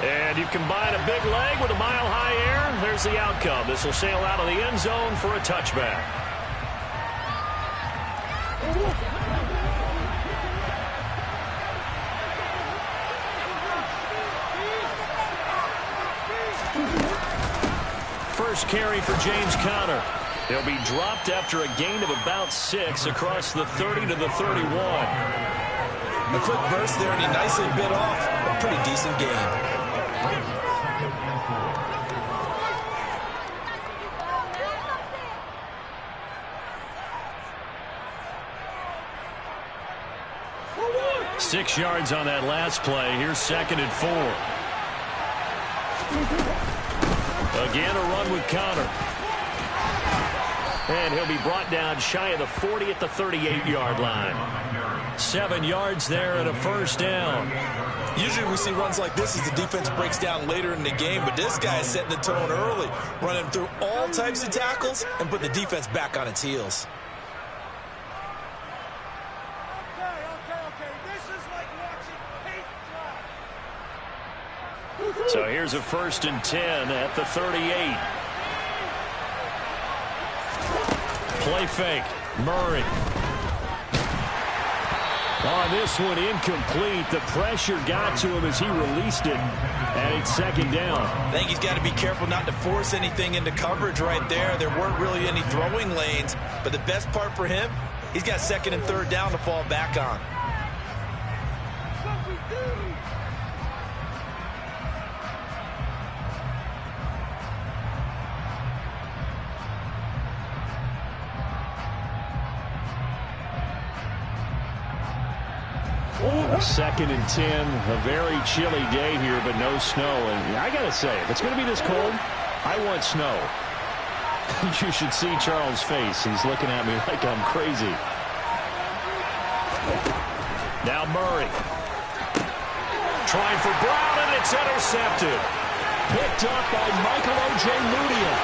And you combine a big leg with a mile-high air, there's the outcome. This will sail out of the end zone for a touchback. First carry for James Conner. He'll be dropped after a gain of about 6 across the 30 to the 31. A quick burst there, and he nicely bit off a pretty decent gain. Six yards on that last play. Here's 2nd and 4. Again, a run with Conner. And he'll be brought down shy of the 40 at the 38-yard line. 7 yards there and a first down. Usually we see runs like this as the defense breaks down later in the game, but this guy is setting the tone early, running through all types of tackles and put the defense back on its heels. So here's a 1st and 10 at the 38. Play fake. Murray. On this one, incomplete. The pressure got to him as he released it, and it's 2nd down. I think he's got to be careful not to force anything into coverage right there. There weren't really any throwing lanes, but the best part for him, he's got 2nd and 3rd down to fall back on. Second and 10, a very chilly day here, but no snow. And I got to say, if it's going to be this cold, I want snow. You should see Charles' face. He's looking at me like I'm crazy. Now Murray. Trying for Brown, and it's intercepted. Picked up by Michael Ojemudia.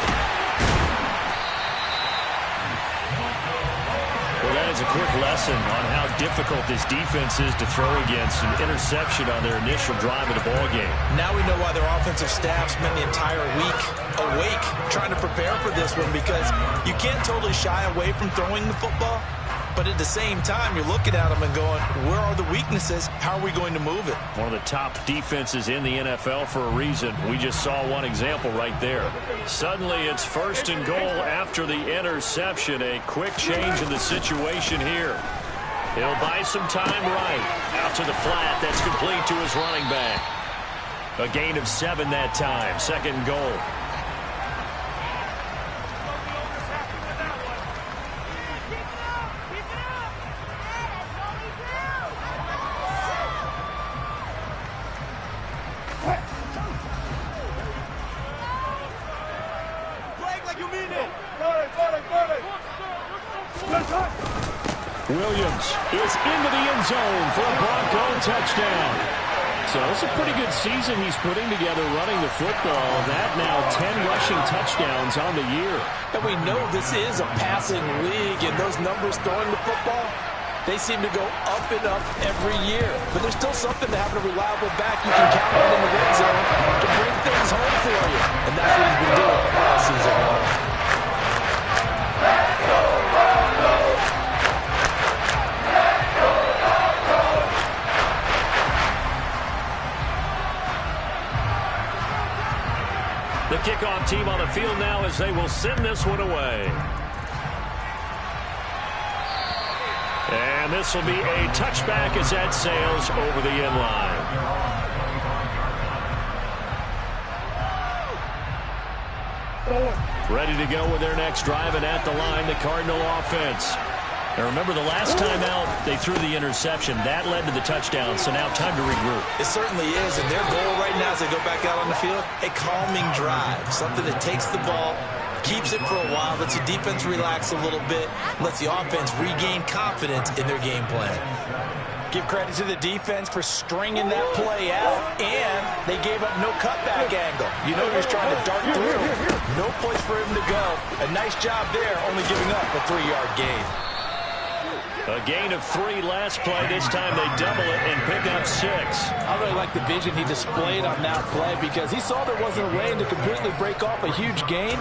Well, that is a quick lesson on how difficult this defense is to throw against. An interception on their initial drive of the ballgame. Now we know why their offensive staff spent the entire week awake trying to prepare for this one, because you can't totally shy away from throwing the football, but at the same time, you're looking at them and going, where are the weaknesses? How are we going to move it? One of the top defenses in the NFL for a reason. We just saw one example right there. Suddenly, it's 1st and goal after the interception. A quick change in the situation here. He'll buy some time right. Out to the flat. That's complete to his running back. A gain of 7 that time. 2nd and goal. Williams is into the end zone for a Bronco touchdown. So it's a pretty good season he's putting together running the football. That now 10 rushing touchdowns on the year. And we know this is a passing league, and those numbers throwing the football, they seem to go up and up every year. But there's still something to having a reliable back you can count on in the red zone to bring things home for you. And that's what he's been doing all season long. The kickoff team on the field now as they will send this one away. And this will be a touchback as that sails over the end line. Ready to go with their next drive, and at the line, the Cardinal offense. Now remember, the last time out, they threw the interception. That led to the touchdown, so now time to regroup. It certainly is, and their goal right now as they go back out on the field, a calming drive, something that takes the ball, keeps it for a while, lets the defense relax a little bit, lets the offense regain confidence in their game plan. Give credit to the defense for stringing that play out, and they gave up no cutback angle. You know he was trying to dart through. No place for him to go. A nice job there, only giving up a 3-yard gain. A gain of 3 last play. This time they double it and pick up 6. I really like the vision he displayed on that play because he saw there wasn't a lane to completely break off a huge gain.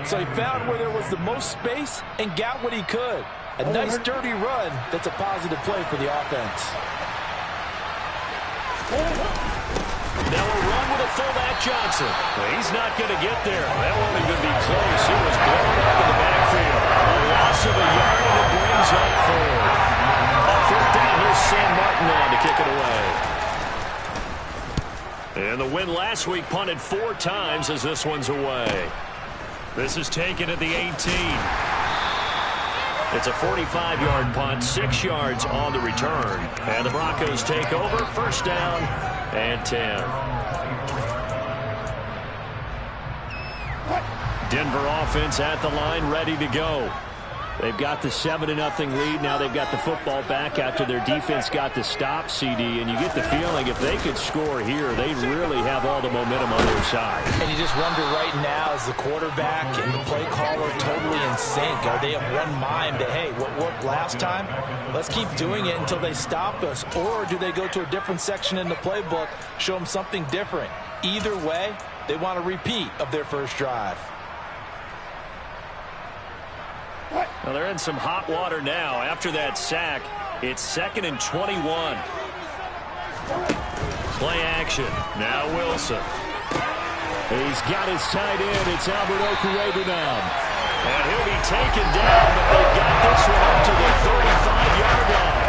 So he found where there was the most space and got what he could. A nice, dirty run that's a positive play for the offense. Now a run with a fullback Johnson. He's not going to get there. That won't even be close. He was blown up in the backfield. A loss of a yard, and it brings up 4. On 4th down, here's Sam Martin on to kick it away. And the win last week punted 4 times as this one's away. This is taken at the 18. It's a 45-yard punt, 6 yards on the return. And the Broncos take over, 1st down and 10. Denver offense at the line, ready to go. They've got the 7-0 lead. Now they've got the football back after their defense got the stop, CD. And you get the feeling if they could score here, they'd really have all the momentum on their side. And you just wonder right now, is the quarterback and the play caller totally in sync? Are they of one mind that, hey, what worked last time? Let's keep doing it until they stop us. Or do they go to a different section in the playbook, show them something different? Either way, they want a repeat of their first drive. Well, they're in some hot water now. After that sack, it's 2nd and 21. Play action. Now Wilson. He's got his tight end. It's Albert Okwuegbunam now. And he'll be taken down, but they've got this one up to the 35-yard line.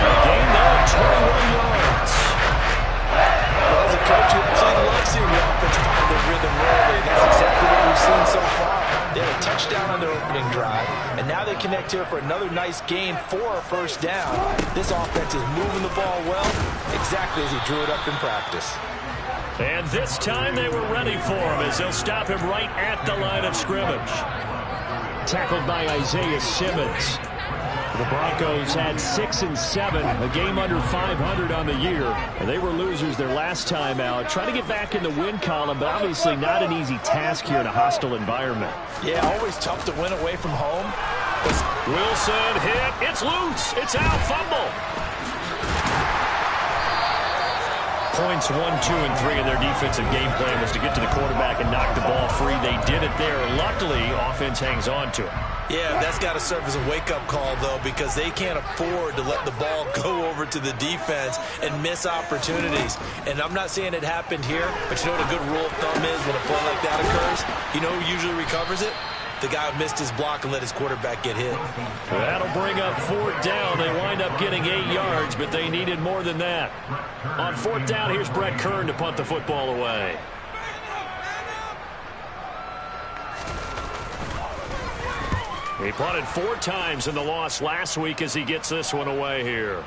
A gain there of 21 yards. Well, as a coach, you love seeing the offense find their rhythm early, and that's exactly what we've seen so far. They had a touchdown on their opening drive, and now they connect here for another nice gain for a 1st down. This offense is moving the ball well, exactly as he drew it up in practice. And this time they were ready for him as they'll stop him right at the line of scrimmage. Tackled by Isaiah Simmons. The Broncos had 6 and 7, a game under 500 on the year. And they were losers their last time out. Trying to get back in the win column, but obviously not an easy task here in a hostile environment. Yeah, always tough to win away from home. Wilson hit. It's loose. It's out. Fumble. Points 1, 2, and 3 in their defensive game plan was to get to the quarterback and knock the ball free. They did it there. Luckily, offense hangs on to it. Yeah, that's got to serve as a wake-up call, though, because they can't afford to let the ball go over to the defense and miss opportunities. And I'm not saying it happened here, but you know what a good rule of thumb is when a play like that occurs? You know who usually recovers it? The guy who missed his block and let his quarterback get hit. That'll bring up 4th down. They wind up getting 8 yards, but they needed more than that. On 4th down, here's Brett Kern to punt the football away. He punted 4 times in the loss last week as he gets this one away here.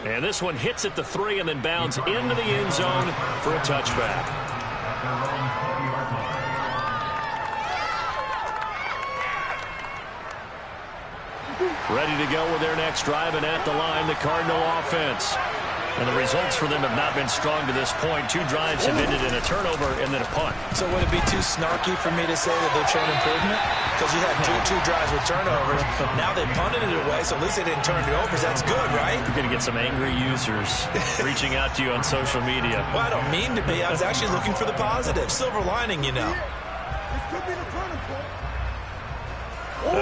And this one hits at the 3 and then bounds into the end zone for a touchback. Ready to go with their next drive, and at the line, the Cardinal offense. And the results for them have not been strong to this point. 2 drives have ended in a turnover and then a punt. So would it be too snarky for me to say that they've shown improvement? Because you had two drives with turnovers. Now they punted it away, so at least they didn't turn it over. That's good, right? You're going to get some angry users reaching out to you on social media. Well, I don't mean to be. I was actually looking for the positive. Silver lining, you know.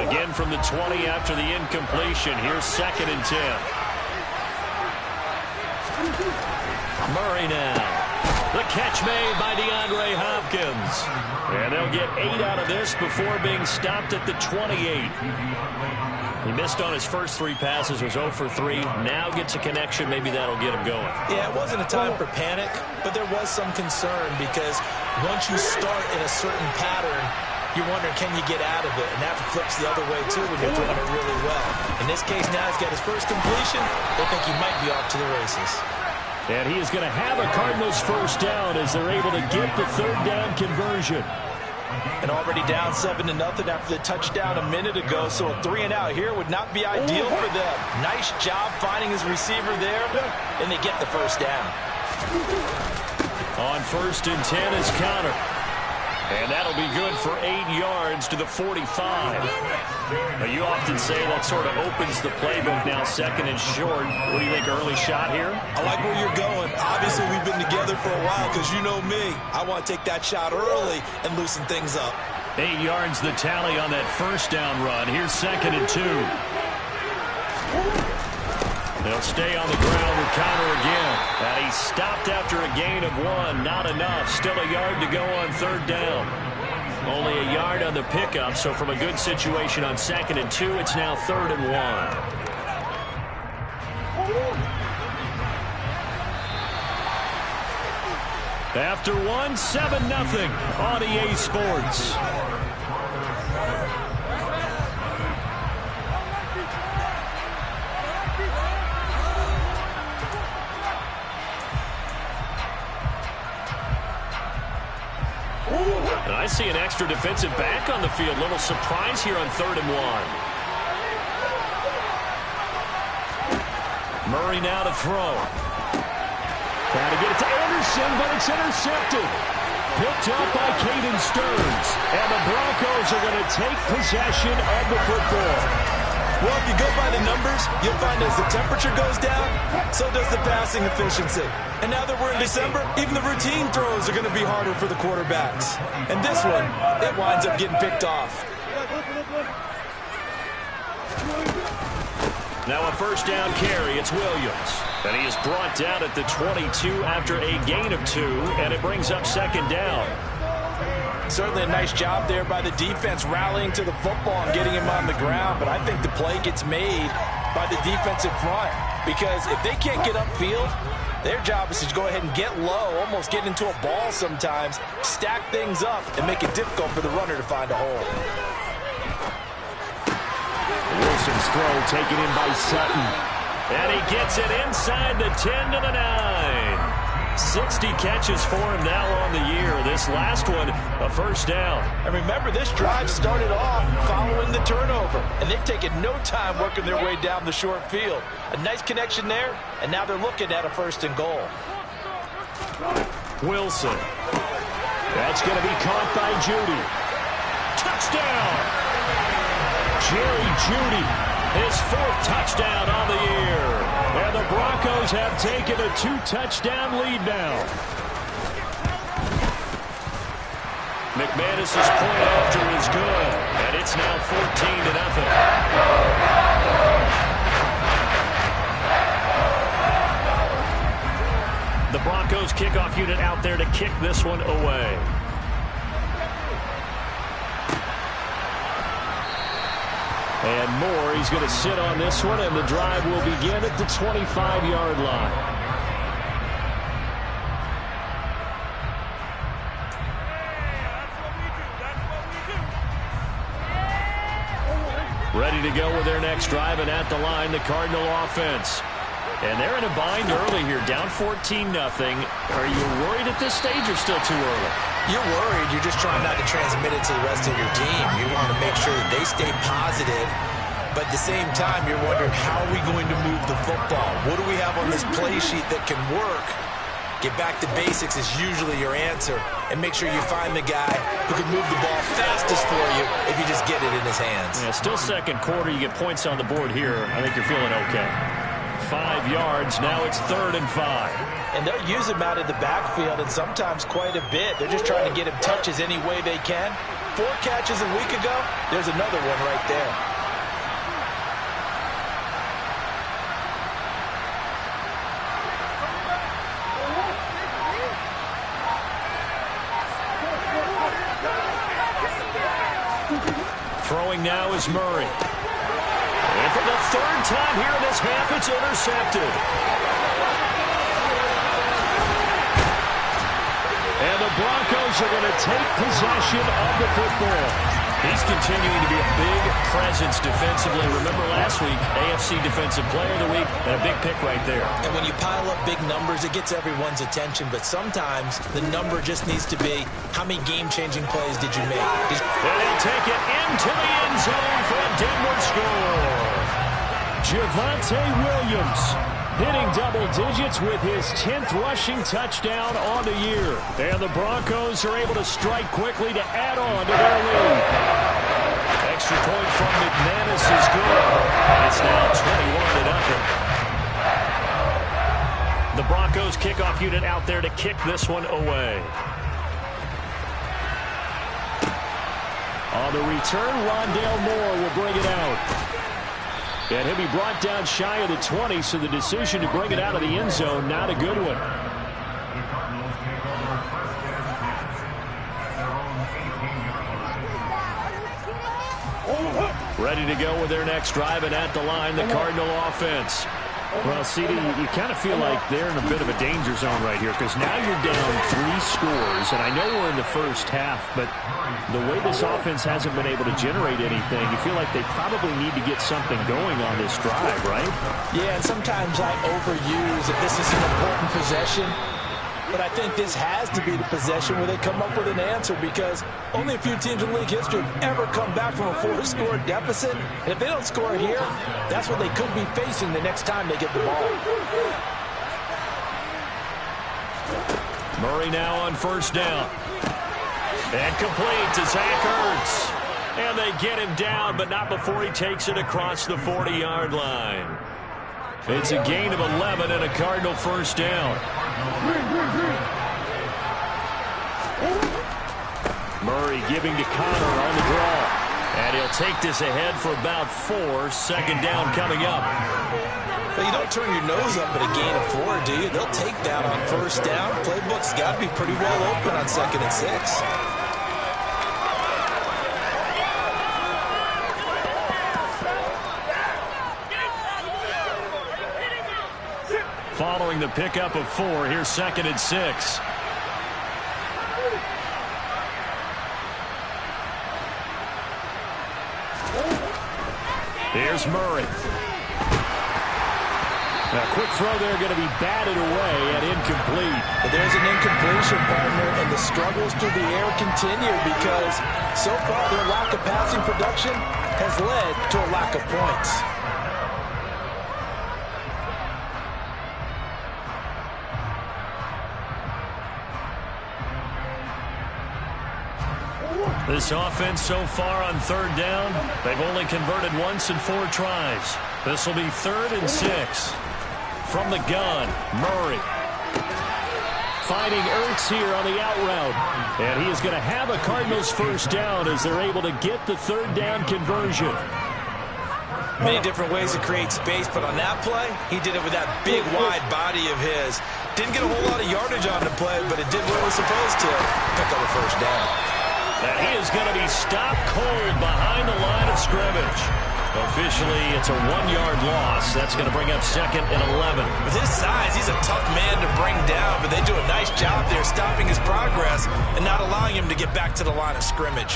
Again from the 20 after the incompletion. Here's 2nd and 10. Murray now. The catch made by DeAndre Hopkins. And they'll get 8 out of this before being stopped at the 28. He missed on his first 3 passes, was 0 for 3. Now gets a connection. Maybe that'll get him going. Yeah, it wasn't a time for panic, but there was some concern because once you start in a certain pattern, you're wondering, can you get out of it? And that flips the other way, too, when you're throwing it really well. In this case, now he's got his first completion. They think he might be off to the races. And he is going to have a Cardinals first down as they're able to get the 3rd down conversion. And already down 7-0 after the touchdown a minute ago, so a 3-and-out here would not be ideal for them. Nice job finding his receiver there, and they get the first down. On 1st and 10 is Connor. And that'll be good for 8 yards to the 45. Now, you often say that sort of opens the playbook now, second and short. What do you think, early shot here? I like where you're going. Obviously, we've been together for a while because you know me. I want to take that shot early and loosen things up. 8 yards the tally on that first down run. Here's second and 2. They'll stay on the ground with Connor again. And he stopped after a gain of 1. Not enough. Still a yard to go on third down. Only a yard on the pickup, so from a good situation on second and 2, it's now third and 1. After 1, 7-0 on EA Sports. And I see an extra defensive back on the field. Little surprise here on third and 1. Murray now to throw. Trying to get it to Anderson, but it's intercepted. Picked up by Caden Stearns. And the Broncos are going to take possession of the football. Well, if you go by the numbers, you'll find as the temperature goes down, so does the passing efficiency. And now that we're in December, even the routine throws are going to be harder for the quarterbacks. And this one, it winds up getting picked off. Now a first down carry. It's Williams. And he is brought down at the 22 after a gain of 2, and it brings up second down. Certainly a nice job there by the defense rallying to the football and getting him on the ground. But I think the play gets made by the defensive front. Because if they can't get upfield, their job is to go ahead and get low, almost get into a ball sometimes, stack things up, and make it difficult for the runner to find a hole. Wilson's throw taken in by Sutton. And he gets it inside the 10 to the 9. 60 catches for him now on the year. This last one, a first down. And remember, this drive started off following the turnover. And they've taken no time working their way down the short field. A nice connection there, and now they're looking at a first and goal. Wilson. That's going to be caught by Judy. Touchdown! Jerry Judy, his 4th touchdown on the year. And the Broncos have taken a 2-touchdown lead now. McManus's point after is good, and it's now 14-0. The Broncos kickoff unit out there to kick this one away. And Moore, he's going to sit on this one, and the drive will begin at the 25-yard line. Ready to go with their next drive, and at the line, the Cardinal offense. And they're in a bind early here, down 14-0. Are you worried at this stage or still too early? You're worried. You're just trying not to transmit it to the rest of your team. You want to make sure that they stay positive. But at the same time, you're wondering, how are we going to move the football? What do we have on this play sheet that can work? Get back to basics is usually your answer. And make sure you find the guy who can move the ball fastest for you if you just get it in his hands. Yeah, still second quarter. You get points on the board here. I think you're feeling okay. 5 yards. Now it's 3rd and 5. And they'll use him out of the backfield, and sometimes quite a bit. They're just trying to get him touches any way they can. 4 catches a week ago. There's another one right there. Throwing now is Murray. And for the 3rd time here in this half, it's intercepted. And the Broncos are going to take possession of the football. He's continuing to be a big presence defensively. Remember last week, AFC Defensive Player of the Week, and a big pick right there. And when you pile up big numbers, it gets everyone's attention. But sometimes the number just needs to be, how many game-changing plays did you make? And they'll take it into the end zone for a Denver score. Javonte Williams Hitting double digits with his 10th rushing touchdown on the year. And the Broncos are able to strike quickly to add on to their lead. Extra point from McManus is good. It's now 21-0. The Broncos kickoff unit out there to kick this one away. On the return, Rondale Moore will bring it out. And he'll be brought down shy of the 20, so the decision to bring it out of the end zone, not a good one. Ready to go with their next drive, and at the line, the Cardinal offense. Well, CD, you kind of feel like they're in a bit of a danger zone right here because now you're down 3 scores, and I know we're in the first half, but the way this offense hasn't been able to generate anything, you feel like they probably need to get something going on this drive, right? Yeah, and sometimes I overuse that this is an important possession, but I think this has to be the possession where they come up with an answer because only a few teams in league history have ever come back from a 4-score deficit. And if they don't score here, that's what they could be facing the next time they get the ball. Murray now on first down. And complete to Zach Ertz. And they get him down, but not before he takes it across the 40-yard line. It's a gain of 11 and a Cardinal first down. Murray giving to Connor on the draw. And he'll take this ahead for about 4. Second down coming up. Well, you don't turn your nose up at a gain of 4, do you? They'll take that on first down. Playbook's got to be pretty well open on 2nd and 6. Following the pickup of 4, here's 2nd and 6. Here's Murray. Now, quick throw there going to be batted away and incomplete. But there's an incompletion, partner, and the struggles through the air continue because so far their lack of passing production has led to a lack of points. This offense so far on 3rd down, they've only converted once in 4 tries. This will be 3rd and 6. From the gun, Murray. Finding Ertz here on the out route. And he is going to have a Cardinals first down as they're able to get the 3rd down conversion. Many different ways to create space, but on that play, he did it with that big, wide body of his. Didn't get a whole lot of yardage on the play, but it did what it was supposed to. Pick up a first down. And he is going to be stopped cold behind the line of scrimmage. Officially, it's a 1-yard loss. That's going to bring up 2nd and 11. With his size, he's a tough man to bring down, but they do a nice job there stopping his progress and not allowing him to get back to the line of scrimmage.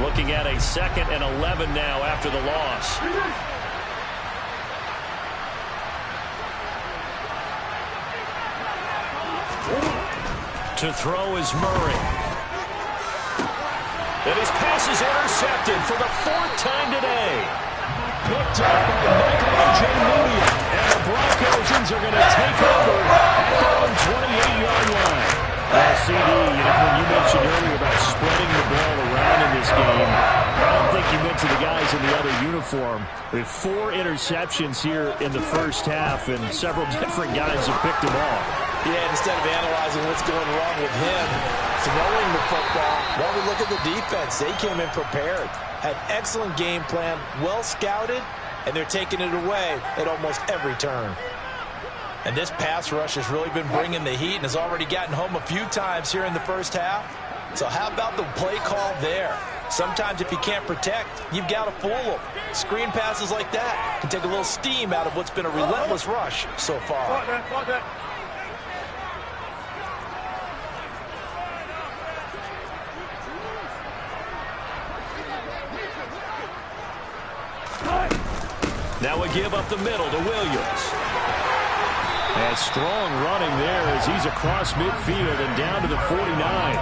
Looking at a 2nd and 11 now after the loss. To throw is Murray. And his pass is intercepted for the 4th time today. Picked up by Michael A.J. Moody. And the Broncos are going to take over at their own 28-yard line. CD, when you mentioned earlier about spreading the ball around in this game, I don't think you meant to the guys in the other uniform. We have 4 interceptions here in the first half, and several different guys have picked them off. Yeah, instead of analyzing what's going wrong with him, throwing the football, while we look at the defense, they came in prepared. Had excellent game plan, well scouted, and they're taking it away at almost every turn. And this pass rush has really been bringing the heat and has already gotten home a few times here in the first half. So how about the play call there? Sometimes if you can't protect, you've got to fool them. Screen passes like that can take a little steam out of what's been a relentless rush so far. Now we give up the middle to Williams. And strong running there as he's across midfield and down to the 49.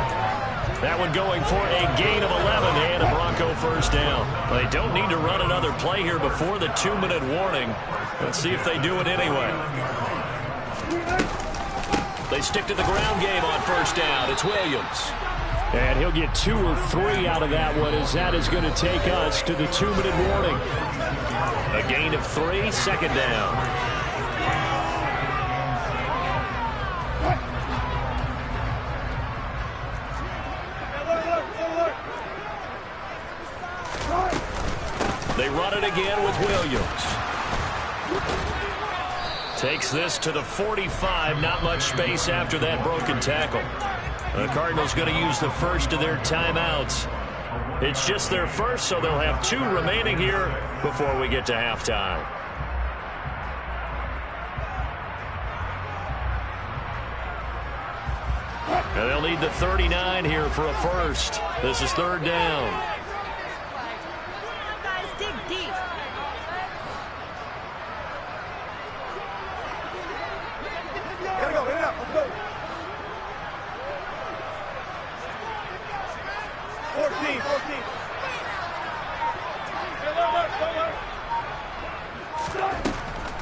That one going for a gain of 11 and a Bronco first down. They don't need to run another play here before the 2-minute warning. Let's see if they do it anyway. They stick to the ground game on first down. It's Williams. And he'll get 2 or 3 out of that one, as that is going to take us to the 2-minute warning. A gain of 3, second down. They run it again with Williams. Takes this to the 45. Not much space after that broken tackle. The Cardinals going to use the first of their timeouts. It's just their first, so they'll have 2 remaining here before we get to halftime. And they'll need the 39 here for a first. This is third down.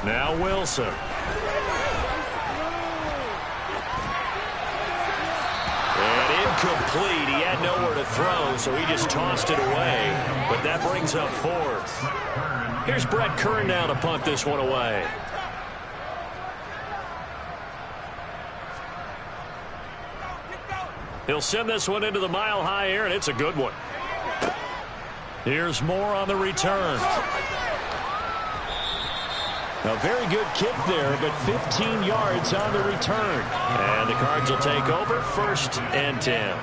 Now Wilson. And incomplete. He had nowhere to throw, so he just tossed it away. But that brings up 4th. Here's Brett Kern now to punt this one away. He'll send this one into the mile-high air, and it's a good one. Here's Moore on the return. A very good kick there, but 15 yards on the return. And the Cards will take over, 1st and 10.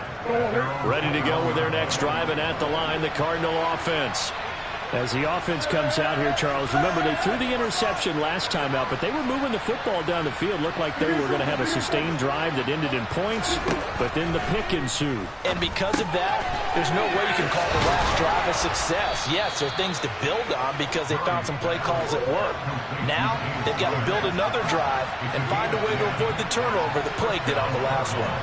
Ready to go with their next drive, and at the line, the Cardinal offense. As the offense comes out here, Charles, remember they threw the interception last time out, but they were moving the football down the field. Looked like they were going to have a sustained drive that ended in points, but then the pick ensued. And because of that, there's no way you can call the last drive a success. Yes, there are things to build on because they found some play calls that work. Now, they've got to build another drive and find a way to avoid the turnover the plague did on the last one.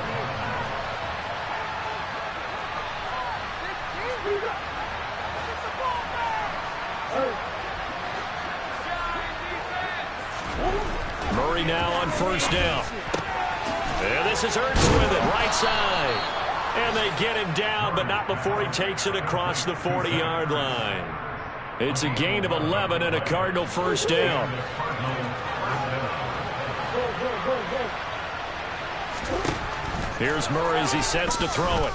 Murray now on first down. And this is Ertz with it, right side. And they get him down, but not before he takes it across the 40-yard line. It's a gain of 11 and a Cardinal first down. Here's Murray as he sets to throw it.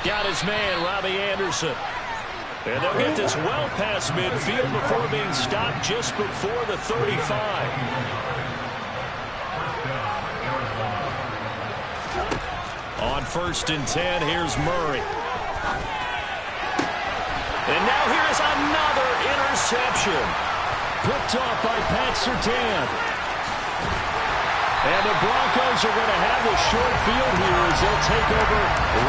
Got his man, Robbie Anderson. And they'll get this well past midfield before being stopped just before the 35. On 1st and 10, here's Murray. And now here's another interception. Picked off by Pat Surtain. And the Broncos are going to have the short field here as they'll take over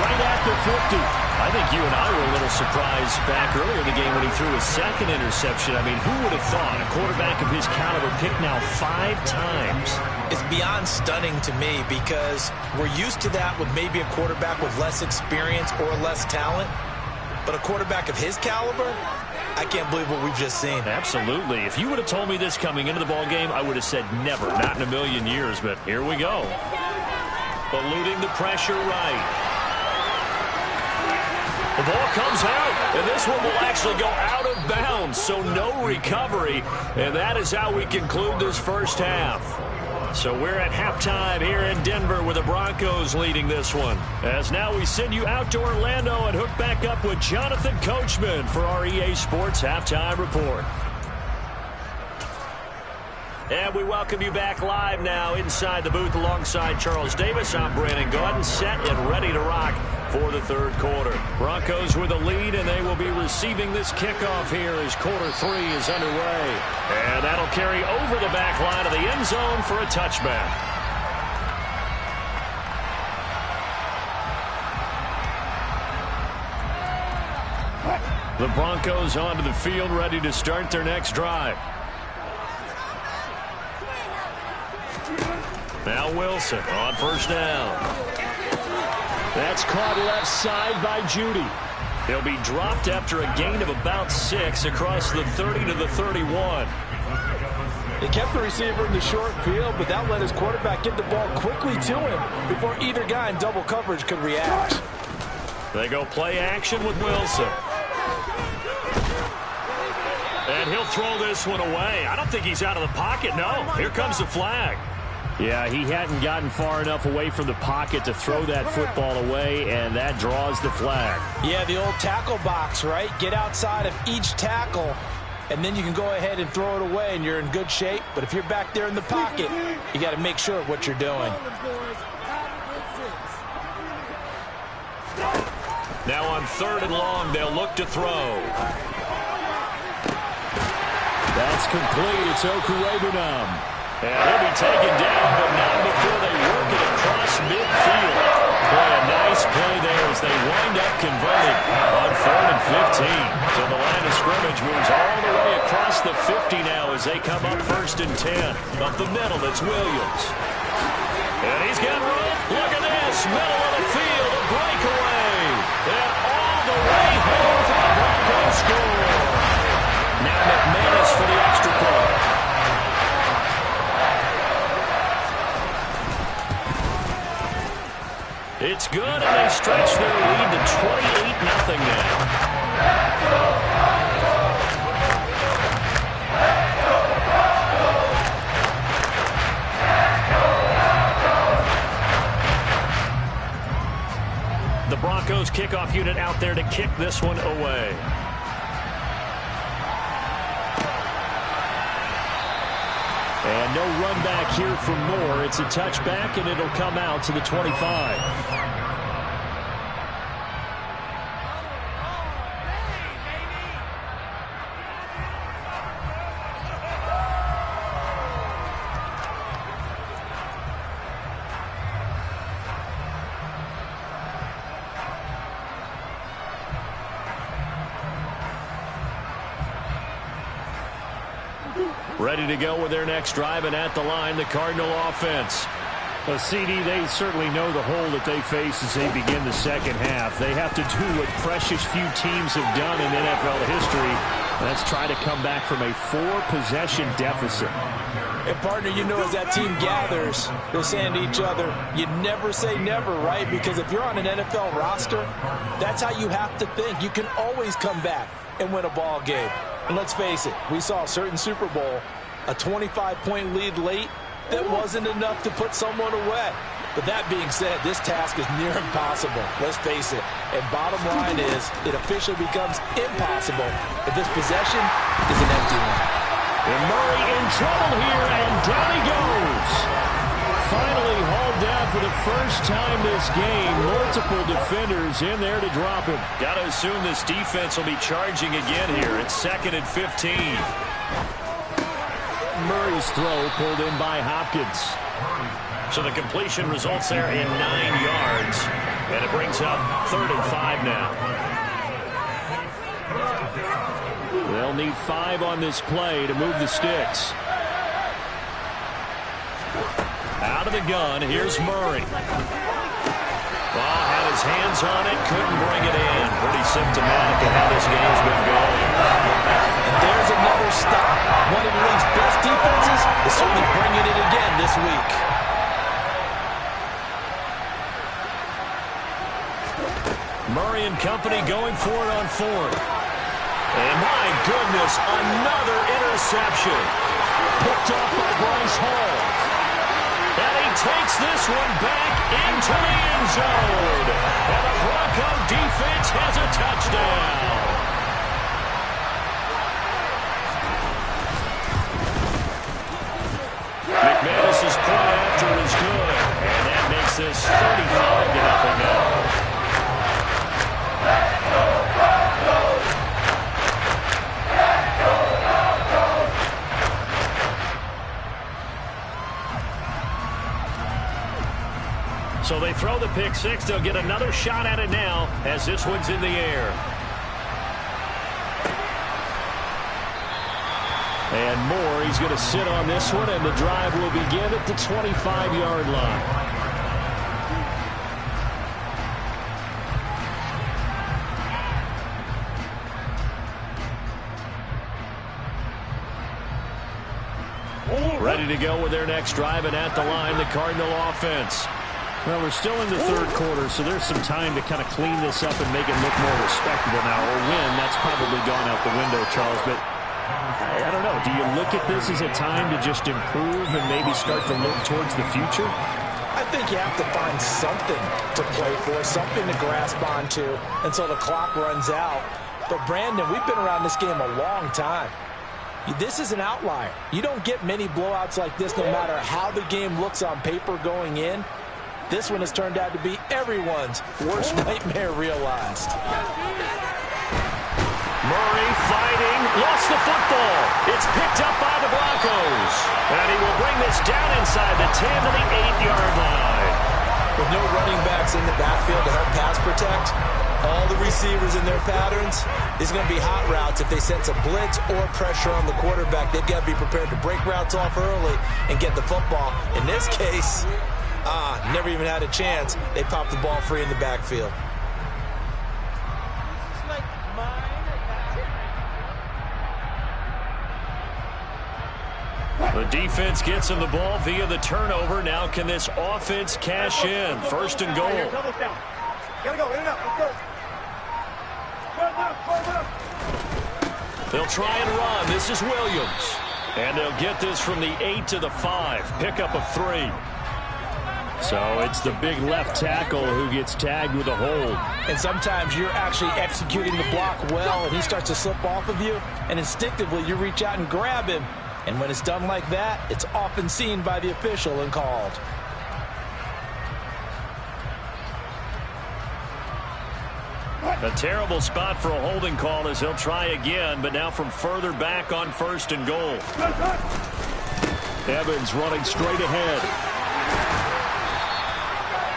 right at the 50. I think you and I were a little surprised back earlier in the game when he threw his 2nd interception. I mean, who would have thought a quarterback of his caliber picked now 5 times? It's beyond stunning to me because we're used to that with maybe a quarterback with less experience or less talent. But a quarterback of his caliber, I can't believe what we've just seen. Absolutely. If you would have told me this coming into the ball game, I would have said never, not in a million years. But here we go. Eluding the pressure right. The ball comes out, and this one will actually go out of bounds, so no recovery. And that is how we conclude this first half. So we're at halftime here in Denver with the Broncos leading this one. As now we send you out to Orlando and hook back up with Jonathan Coachman for our EA Sports Halftime Report. And we welcome you back live now inside the booth alongside Charles Davis. I'm Brandon Gaudin, set and ready to rock for the third quarter. Broncos with a lead, and they will be receiving this kickoff here as quarter 3 is underway. And that'll carry over the back line of the end zone for a touchback. The Broncos onto the field, ready to start their next drive. Now Wilson on first down. That's caught left side by Judy. He'll be dropped after a gain of about 6 across the 30 to the 31. They kept the receiver in the short field, but that let his quarterback get the ball quickly to him before either guy in double coverage could react. They go play action with Wilson. And he'll throw this one away. I don't think he's out of the pocket, no. Here comes the flag. Yeah, he hadn't gotten far enough away from the pocket to throw that football away, and that draws the flag. Yeah, the old tackle box, right? Get outside of each tackle, and then you can go ahead and throw it away, and you're in good shape. But if you're back there in the pocket, you got to make sure of what you're doing. Now on 3rd and long, they'll look to throw. That's complete. It's Okuwebunam. And he'll be taken down, but not before they work it across midfield. Boy, a nice play there as they wind up converting on 4th and 15. So the line of scrimmage moves all the way across the 50 now as they come up 1st and 10. Up the middle, it's Williams. And he's got room. Look at this. Middle of the field, a breakaway. And all the way home for the Broncos score. Now McManus for the extra point. It's good, and they stretch their lead to 28-0 now. The Broncos kickoff unit out there to kick this one away. And no run back here for Moore. It's a touchback, and it'll come out to the 25. Ready to go with their next drive, and at the line, the Cardinal offense. Well, CD, they certainly know the hole that they face as they begin the second half. They have to do what precious few teams have done in NFL history. That's try to come back from a 4-possession deficit. And, partner, you know, as that team gathers, they're saying to each other, you never say never, right? Because if you're on an NFL roster, that's how you have to think. You can always come back and win a ball game. And let's face it, we saw a certain Super Bowl, a 25-point lead late, that wasn't enough to put someone away. But that being said, this task is near impossible. Let's face it. And bottom line is, it officially becomes impossible if this possession is an empty one. And Murray in trouble here, and down he goes. Finally hauled down for the first time this game. Multiple defenders in there to drop him. Got to assume this defense will be charging again here. It's 2nd and 15. Murray's throw pulled in by Hopkins. So the completion results there in 9 yards. And it brings up 3rd and 5 now. They'll need 5 on this play to move the sticks. Out of the gun, here's Murray. Well, had his hands on it, couldn't bring it in. Pretty symptomatic of how this game's been going. And there's another stop. One of the league's best defenses is certainly bringing it again this week. Murray and company going for it on 4th. And my goodness, another interception. Picked off by Bryce Hall. And he takes this one back into the end zone. And the Bronco defense has a touchdown. McManus's play after is good. And that makes this 35-0 now. So they throw the pick six. They'll get another shot at it now as this one's in the air. And Moore, he's going to sit on this one, and the drive will begin at the 25-yard line. Ready to go with their next drive, and at the line, the Cardinal offense. Well, we're still in the third quarter, so there's some time to kind of clean this up and make it look more respectable now. Or win, that's probably gone out the window, Charles. But I don't know. Do you look at this as a time to just improve and maybe start to look towards the future? I think you have to find something to play for, something to grasp onto until the clock runs out. But, Brandon, we've been around this game a long time. This is an outlier. You don't get many blowouts like this no matter how the game looks on paper going in. This one has turned out to be everyone's worst nightmare realized. Murray fighting, lost the football. It's picked up by the Broncos. And he will bring this down inside the 10 to the 8-yard line. With no running backs in the backfield to help pass protect, all the receivers in their patterns, there's going to be hot routes if they sense a blitz or pressure on the quarterback. They've got to be prepared to break routes off early and get the football. In this case, never even had a chance. They popped the ball free in the backfield. The defense gets him the ball via the turnover. Now can this offense cash in? First and goal. They'll try and run. This is Williams. And they'll get this from the 8 to the 5. Pickup of 3. So it's the big left tackle who gets tagged with a hold. And sometimes you're actually executing the block well, and he starts to slip off of you, and instinctively you reach out and grab him. And when it's done like that, it's often seen by the official and called. A terrible spot for a holding call as he'll try again, but now from further back on first and goal. Evans running straight ahead.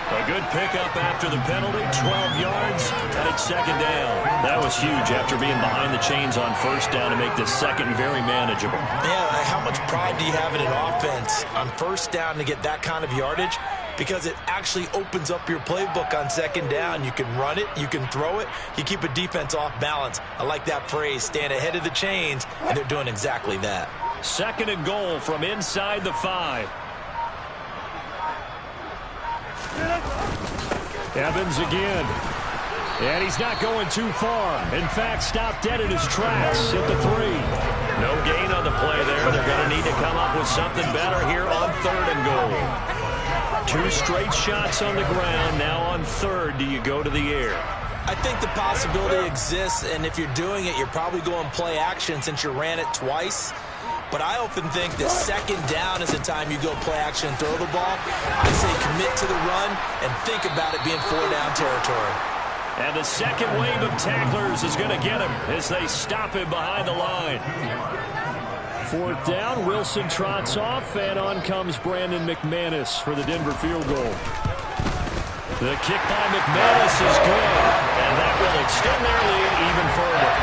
A good pickup after the penalty, 12 yards, and it's second down. That was huge after being behind the chains on first down to make this second very manageable. Yeah, how much pride do you have in an offense on first down to get that kind of yardage? Because it actually opens up your playbook on second down. You can run it, you can throw it, you keep a defense off balance. I like that phrase, stand ahead of the chains, and they're doing exactly that. Second and goal from inside the 5. Evans again. And he's not going too far. In fact, stopped dead in his tracks at the 3. No gain on the play there. They're going to need to come up with something better here on third and goal. 2 straight shots on the ground. Now on third, do you go to the air? I think the possibility exists, and if you're doing it, you're probably going play action since you ran it twice. But I often think that second down is the time you go play action and throw the ball. I say commit to the run and think about it being 4-down territory. And the second wave of tacklers is going to get him as they stop him behind the line. Fourth down, Wilson trots off, and on comes Brandon McManus for the Denver field goal. The kick by McManus is good, and that will extend their lead even further.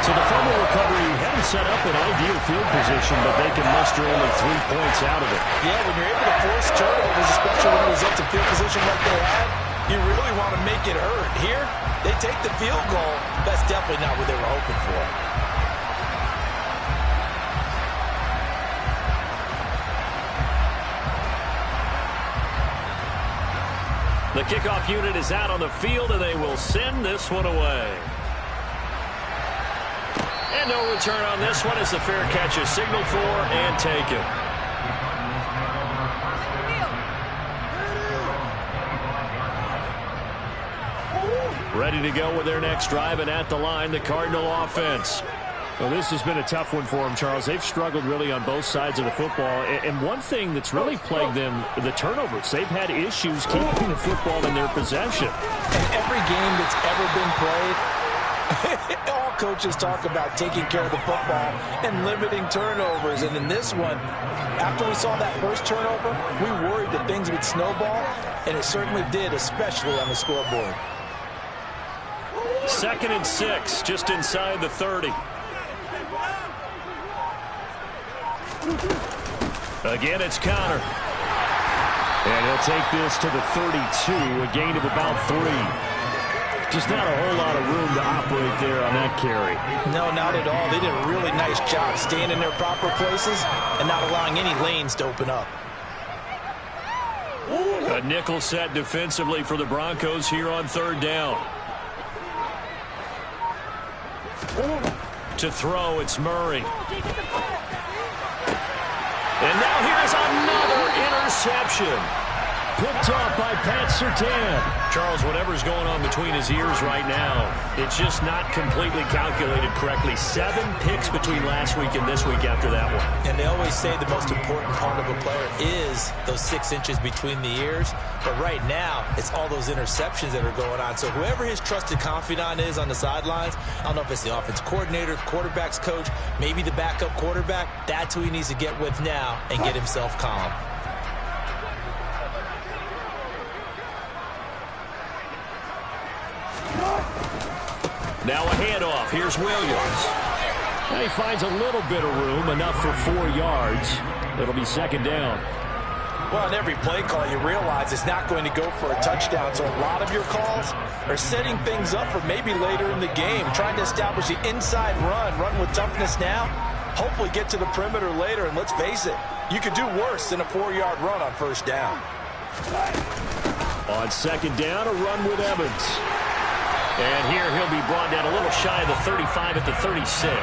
So the fumble recovery hadn't set up an ideal field position, but they can muster only 3 points out of it. Yeah, when you're able to force turnovers, especially when it results in field position like they had, you really want to make it hurt. Here, they take the field goal. That's definitely not what they were hoping for. The kickoff unit is out on the field, and they will send this one away. And no return on this one as the fair catch is signaled for and taken. Ready to go with their next drive, and at the line, the Cardinal offense. Well, this has been a tough one for them, Charles. They've struggled really on both sides of the football. And one thing that's really plagued them, the turnovers. They've had issues keeping the football in their possession. And every game that's ever been played, all coaches talk about taking care of the football and limiting turnovers. And in this one, after we saw that first turnover, we worried that things would snowball, and it certainly did, especially on the scoreboard. 2nd and 6, just inside the 30. Again, it's Connor. And he'll take this to the 32, a gain of about 3. Just not a whole lot of room to operate there on that carry. No, not at all. They did a really nice job staying in their proper places and not allowing any lanes to open up. A nickel set defensively for the Broncos here on third down. To throw, it's Murray. And now here's another interception. Picked off by Pat Surtain. Charles, whatever's going on between his ears right now, it's just not completely calculated correctly. 7 picks between last week and this week after that one. And they always say the most important part of a player is those 6 inches between the ears. But right now, it's all those interceptions that are going on. So whoever his trusted confidant is on the sidelines, I don't know if it's the offense coordinator, the quarterback's coach, maybe the backup quarterback, that's who he needs to get with now and get himself calm. Now a handoff. Here's Williams. And he finds a little bit of room, enough for 4 yards. It'll be second down. Well, on every play call, you realize it's not going to go for a touchdown. So a lot of your calls are setting things up for maybe later in the game, trying to establish the inside run with toughness now, hopefully get to the perimeter later. And let's face it, you could do worse than a 4-yard run on first down. On second down, a run with Evans. And here he'll be brought down a little shy of the 35 at the 36.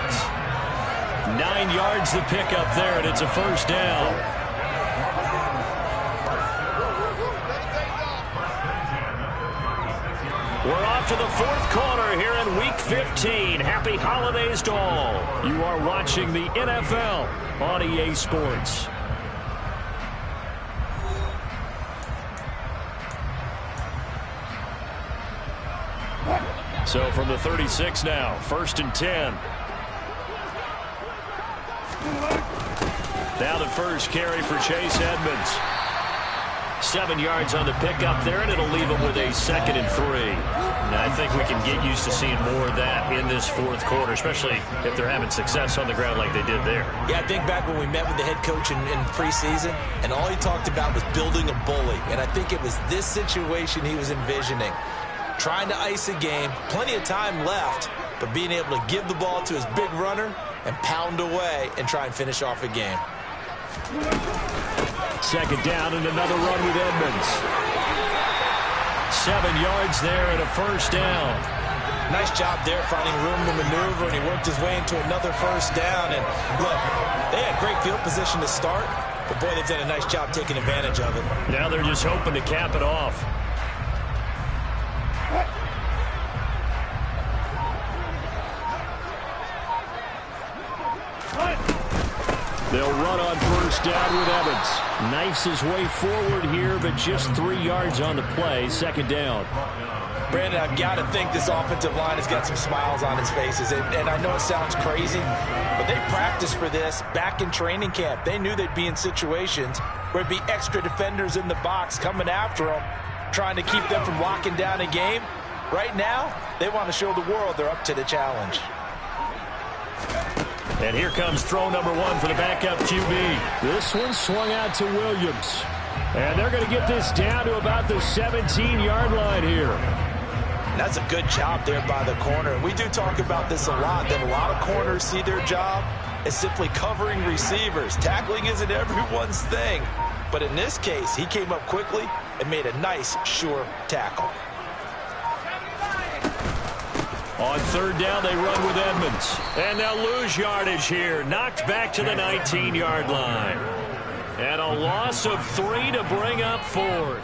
9 yards the pickup there, and it's a first down. We're off to the 4th quarter here in Week 15. Happy holidays to all. You are watching the NFL on EA Sports. So from the 36 now, 1st and 10. Now the first carry for Chase Edmonds. 7 yards on the pickup there, and it'll leave him with a 2nd and 3. Now, I think we can get used to seeing more of that in this 4th quarter, especially if they're having success on the ground like they did there. Yeah, I think back when we met with the head coach in preseason, and all he talked about was building a bully. And I think it was this situation he was envisioning. Trying to ice a game, plenty of time left, but being able to give the ball to his big runner and pound away and try and finish off a game. Second down and another run with Edmonds. 7 yards there and a first down. Nice job there finding room to maneuver, and he worked his way into another first down. And look, they had great field position to start, but boy, they've done a nice job taking advantage of it. Now they're just hoping to cap it off. They'll run on first down with Evans. Knifes his way forward here, but just 3 yards on the play. Second down. Brandon, I've got to think this offensive line has got some smiles on its faces. And I know it sounds crazy, but they practiced for this back in training camp. They knew they'd be in situations where there'd be extra defenders in the box coming after them, trying to keep them from locking down a game. Right now, they want to show the world they're up to the challenge. And here comes throw number 1 for the backup QB. This one swung out to Williams. And they're going to get this down to about the 17-yard line here. That's a good job there by the corner. And we do talk about this a lot, that a lot of corners see their job as simply covering receivers. Tackling isn't everyone's thing. But in this case, he came up quickly and made a nice, sure tackle. On third down, they run with Edmonds. And they'll lose yardage here. Knocked back to the 19-yard line. And a loss of 3 to bring up 4th.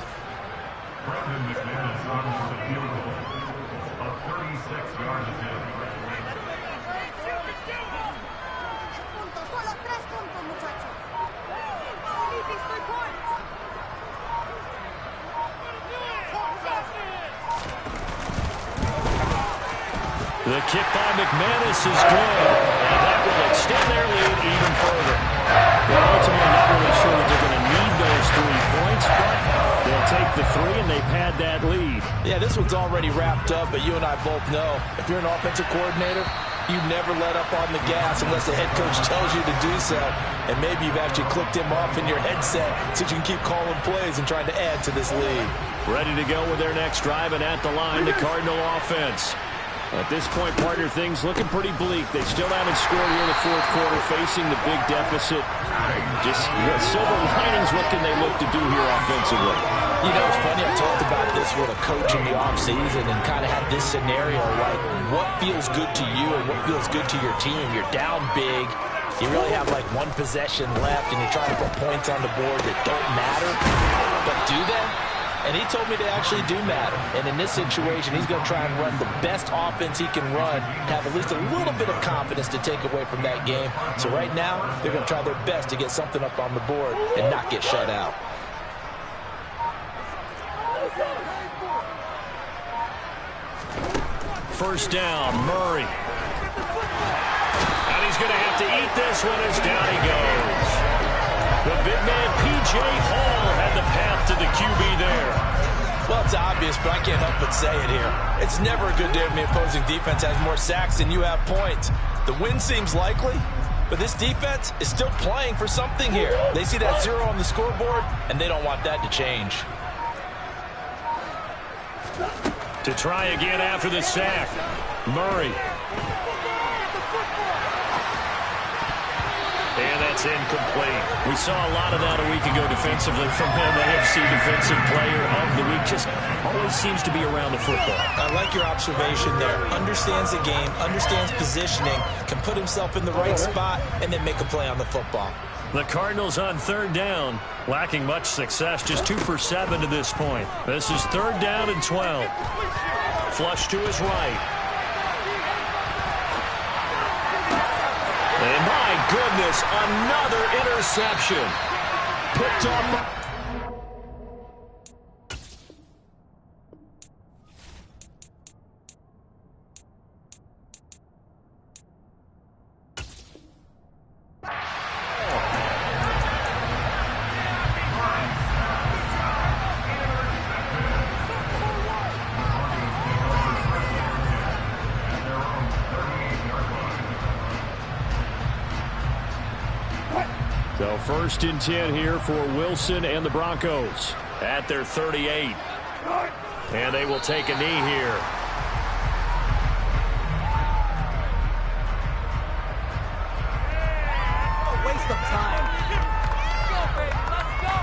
The kick by McManus is good, and that will extend their lead even further. Well, ultimately, not really sure that they're going to need those 3 points, but they'll take the 3, and they've had that lead. Yeah, this one's already wrapped up, but you and I both know if you're an offensive coordinator, You never let up on the gas unless the head coach tells you to do so. And maybe you've actually clicked him off in your headset so you can keep calling plays and trying to add to this lead. Ready to go with their next drive, and at the line, the Cardinal offense. At this point, partner, things looking pretty bleak. They still haven't scored here in the fourth quarter, facing the big deficit. Just silver linings, what can they look to do here offensively? You know, it's funny, I talked about this with a coach in the offseason and kind of had this scenario, like what feels good to you and what feels good to your team. You're down big. You really have like one possession left, and you're trying to put points on the board that don't matter. But do they? And he told me they actually do matter. And in this situation, he's going to try and run the best offense he can run, have at least a little bit of confidence to take away from that game. So right now, they're going to try their best to get something up on the board and not get shut out. First down, Murray. And he's going to have to eat this one as down he goes. The big man, P.J. Hall, had the path to the QB there. Well, it's obvious, but I can't help but say it here. It's never a good day when the opposing defense has more sacks than you have points. The win seems likely, but this defense is still playing for something here. They see that 0 on the scoreboard, and they don't want that to change. To try again after the sack, Murray. And that's incomplete. We saw a lot of that a week ago defensively from him. AFC Defensive Player of the Week. Just always seems to be around the football. I like your observation there. Understands the game, understands positioning, can put himself in the right spot, and then make a play on the football. The Cardinals on third down, lacking much success, just 2 for 7 to this point. This is third down and 12. Flush to his right. And my goodness, another interception. Picked up. So first and 10 here for Wilson and the Broncos at their 38. And they will take a knee here. A waste of time. Go, baby, let's go.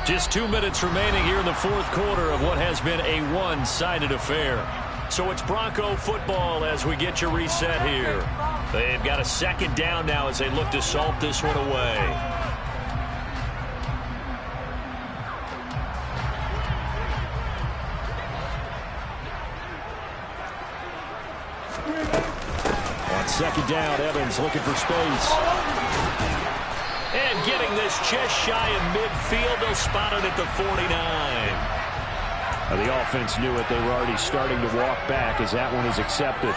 Just 2 minutes remaining here in the fourth quarter of what has been a one-sided affair. So it's Bronco football as we get your reset here. They've got a second down now as they look to salt this one away. On second down, Evans looking for space. And getting this just shy of midfield, they'll spot it at the 49. The offense knew it. They were already starting to walk back as that one is accepted.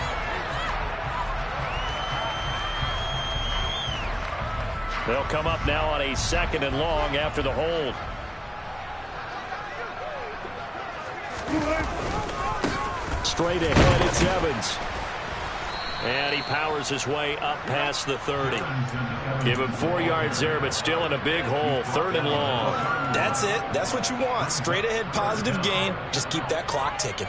They'll come up now on a second and long after the hold. Straight ahead, it's Evans. And he powers his way up past the 30. Give him 4 yards there, but still in a big hole. Third and long. That's it. That's what you want. Straight ahead, positive gain. Just keep that clock ticking.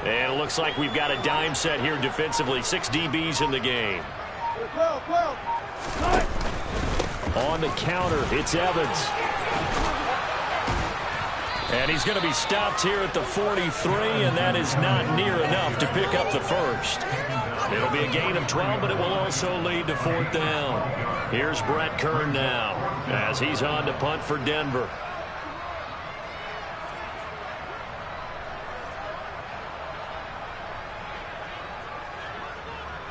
And it looks like we've got a dime set here defensively. 6 DBs in the game. On the counter, it's Evans. And he's going to be stopped here at the 43, and that is not near enough to pick up the first. It'll be a gain of 12, but it will also lead to fourth down. Here's Brett Kern now as he's on to punt for Denver.